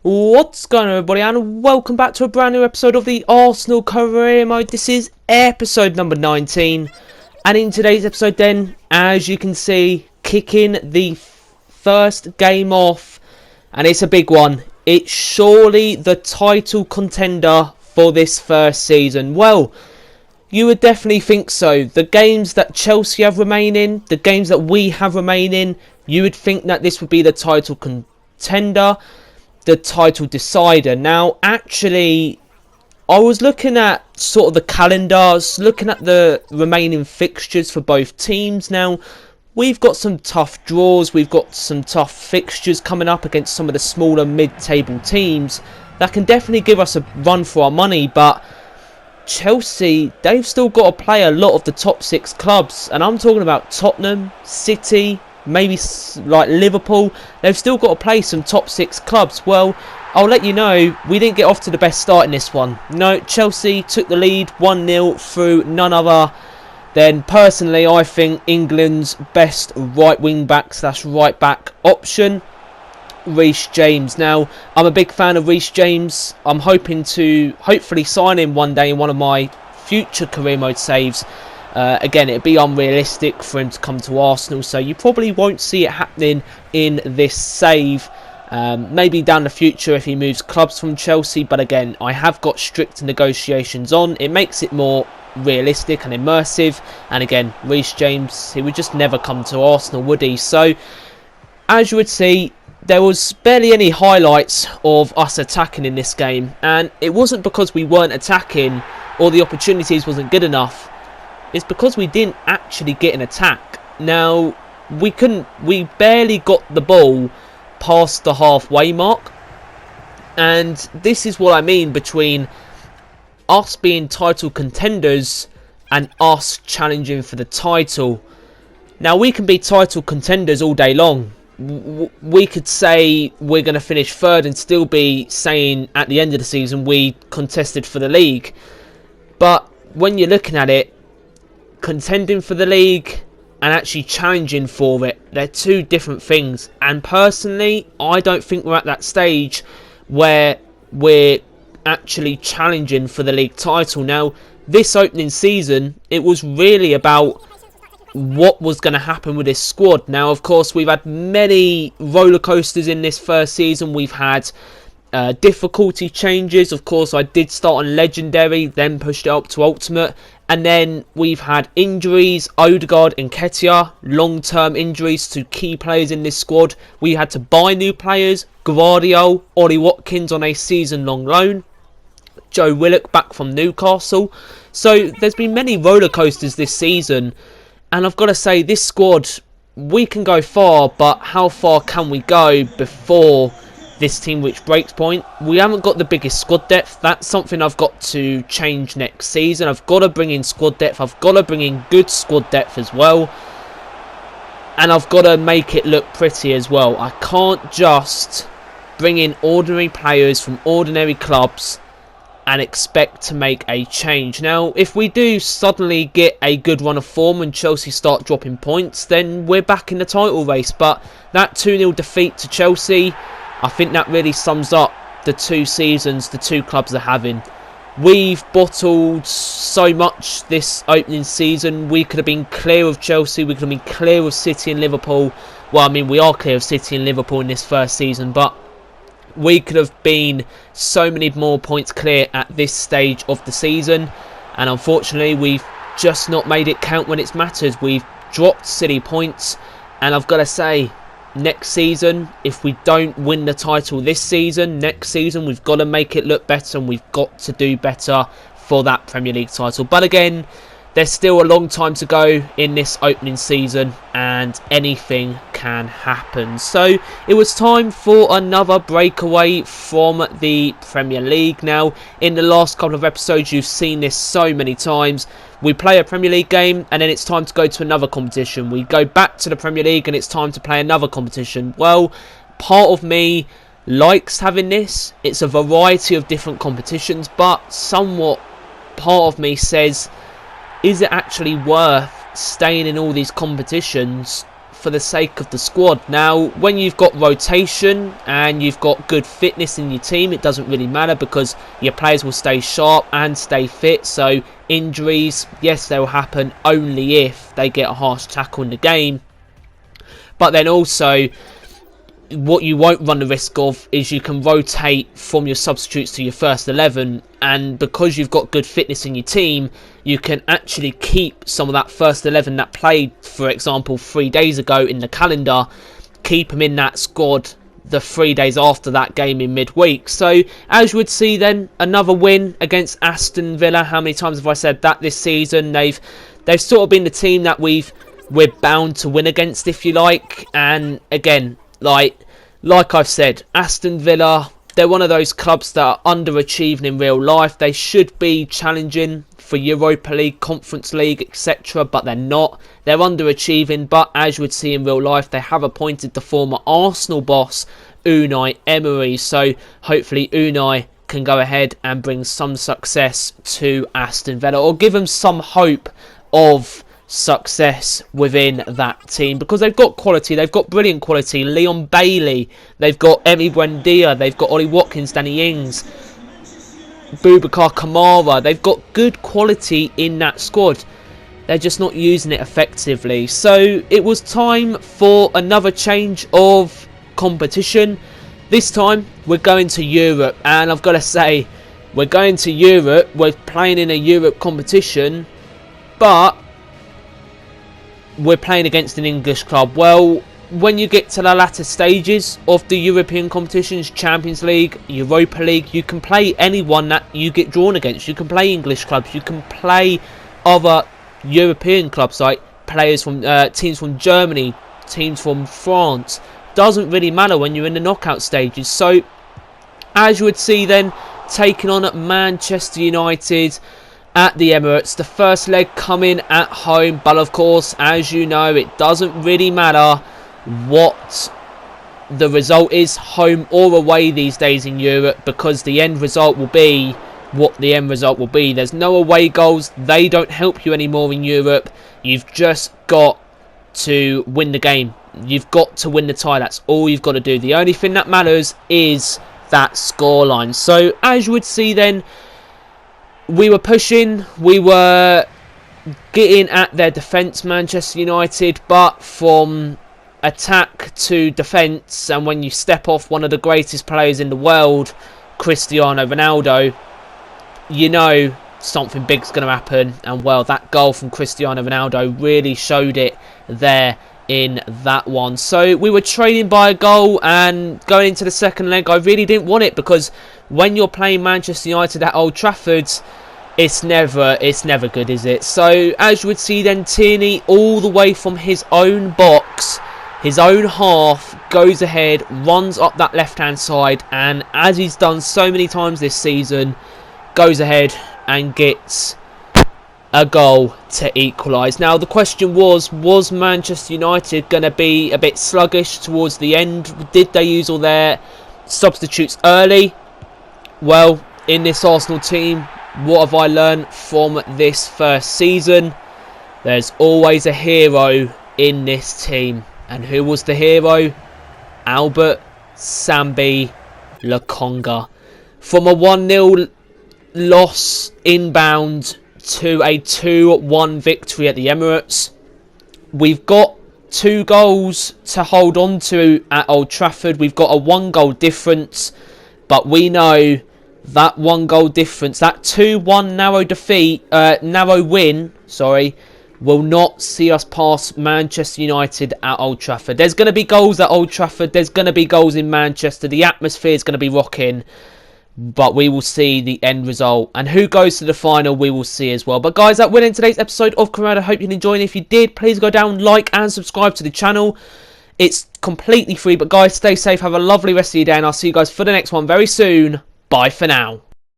What's going on, everybody, and welcome back to a brand new episode of the Arsenal Career Mode. This is episode number 19, and in today's episode then, as you can see, kicking the first game off, and it's a big one. It's surely the title contender for this first season. Well, you would definitely think so. The games that Chelsea have remaining, the games that we have remaining, you would think that this would be the title contender, the title decider. Now, actually, I was looking at sort of the calendars, looking at the remaining fixtures for both teams. Now, we've got some tough draws, we've got some tough fixtures coming up against some of the smaller mid-table teams that can definitely give us a run for our money, but Chelsea, they've still got to play a lot of the top six clubs, and I'm talking about Tottenham, City, maybe like Liverpool. They've still got to play some top six clubs. Well, I'll let you know, we didn't get off to the best start in this one. No, Chelsea took the lead 1-0 through none other than, personally, I think England's best right wing back / right back option, Reece James. Now, I'm a big fan of Reece James. I'm hoping to hopefully sign him one day in one of my future career mode saves. Again, it'd be unrealistic for him to come to Arsenal, so you probably won't see it happening in this save. Maybe down the future if he moves clubs from Chelsea, but again, I have got strict negotiations on. It makes it more realistic and immersive, and again, Reece James, he would just never come to Arsenal, would he? So, as you would see, there was barely any highlights of us attacking in this game, and it wasn't because we weren't attacking or the opportunities wasn't good enough. It's because we didn't actually get an attack. Now, we barely got the ball past the halfway mark, and this is what I mean between us being title contenders and us challenging for the title. Now, we can be title contenders all day long. We could say we're going to finish third and still be saying at the end of the season we contested for the league. But when you're looking at it, contending for the league and actually challenging for it, they're two different things. And personally, I don't think we're at that stage where we're actually challenging for the league title. Now, this opening season, it was really about what was going to happen with this squad. Now, of course, we've had many roller coasters in this first season. We've had difficulty changes. Of course, I did start on Legendary, then pushed it up to Ultimate. And then we've had injuries, Odegaard and Nketiah, long-term injuries to key players in this squad. We had to buy new players, Guardiola, Ollie Watkins on a season-long loan, Joe Willock back from Newcastle. So there's been many roller coasters this season. And I've got to say, this squad, we can go far, but how far can we go before this team which breaks point? We haven't got the biggest squad depth. That's something I've got to change next season. I've got to bring in squad depth. I've got to bring in good squad depth as well. And I've got to make it look pretty as well. I can't just bring in ordinary players from ordinary clubs and expect to make a change. Now, if we do suddenly get a good run of form and Chelsea start dropping points, then we're back in the title race. But that 2-0 defeat to Chelsea, I think that really sums up the two seasons the two clubs are having. We've bottled so much this opening season. We could have been clear of Chelsea. We could have been clear of City and Liverpool. Well, I mean, we are clear of City and Liverpool in this first season, but we could have been so many more points clear at this stage of the season. And unfortunately, we've just not made it count when it's mattered. We've dropped silly points. And I've got to say, next season, if we don't win the title this season, next season we've got to make it look better and we've got to do better for that Premier League title. But again, there's still a long time to go in this opening season and anything can happen. So it was time for another breakaway from the Premier League. Now, in the last couple of episodes, you've seen this so many times. We play a Premier League game and then it's time to go to another competition. We go back to the Premier League and it's time to play another competition. Well, part of me likes having this. It's a variety of different competitions, but somewhat part of me says, is it actually worth staying in all these competitions for the sake of the squad. Now, when you've got rotation and you've got good fitness in your team, it doesn't really matter because your players will stay sharp and stay fit. So injuries, yes, they will happen only if they get a harsh tackle in the game. But then also, what you won't run the risk of is you can rotate from your substitutes to your first 11, and because you've got good fitness in your team, you can actually keep some of that first 11 that played, for example, 3 days ago in the calendar, keep them in that squad the 3 days after that game in midweek. So as you would see then, another win against Aston Villa. How many times have I said that this season? They've sort of been the team that we're bound to win against, if you like. And again, like I've said, Aston Villa, they're one of those clubs that are underachieving in real life. They should be challenging for Europa League, Conference League, etc., but they're not. They're underachieving, but as you would see in real life, they have appointed the former Arsenal boss, Unai Emery. So hopefully Unai can go ahead and bring some success to Aston Villa, or give them some hope of success within that team, because they've got quality, they've got brilliant quality. Leon Bailey, they've got Emi Buendia, they've got Ollie Watkins, Danny Ings, Boubacar Kamara. They've got good quality in that squad, they're just not using it effectively. So it was time for another change of competition. This time we're going to Europe, and I've got to say, we're going to Europe, we're playing in a Europe competition, but we're playing against an English club. Well, when you get to the latter stages of the European competitions, Champions League, Europa League, you can play anyone that you get drawn against. You can play English clubs, you can play other European clubs, like players from teams from Germany, teams from France. Doesn't really matter when you're in the knockout stages. So, as you would see then, taking on Manchester United at the Emirates. The first leg coming at home, but of course, as you know, it doesn't really matter what the result is, home or away these days in Europe, because the end result will be what the end result will be. There's no away goals, they don't help you anymore in Europe. You've just got to win the game, you've got to win the tie, that's all you've got to do. The only thing that matters is that scoreline. So as you would see then, we were pushing, we were getting at their defence, Manchester United, but from attack to defence, and when you step off one of the greatest players in the world, Cristiano Ronaldo, you know something big's going to happen. And well, that goal from Cristiano Ronaldo really showed it there in that one. So we were trailing by a goal, and going into the second leg, I really didn't want it, because when you're playing Manchester United at Old Trafford, it's never good, is it? So as you would see then, Tierney, all the way from his own box, his own half, goes ahead, runs up that left hand side, and as he's done so many times this season, goes ahead and gets a goal to equalise. Now the question was Manchester United going to be a bit sluggish towards the end? Did they use all their substitutes early? Well, in this Arsenal team, what have I learned from this first season? There's always a hero in this team. And who was the hero? Albert Sambi Lokonga. From a 1-0 loss inbound to a 2-1 victory at the Emirates, we've got 2 goals to hold on to at Old Trafford. We've got a 1-goal difference, but we know that 1-goal difference, that 2-1 narrow win, will not see us past Manchester United at Old Trafford. There's going to be goals at Old Trafford, there's going to be goals in Manchester, the atmosphere is going to be rocking, but we will see the end result. And who goes to the final, we will see as well. But guys, that will end today's episode of Career. I hope you enjoyed. If you did, please go down, like and subscribe to the channel. It's completely free. But guys, stay safe, have a lovely rest of your day, and I'll see you guys for the next one very soon. Bye for now.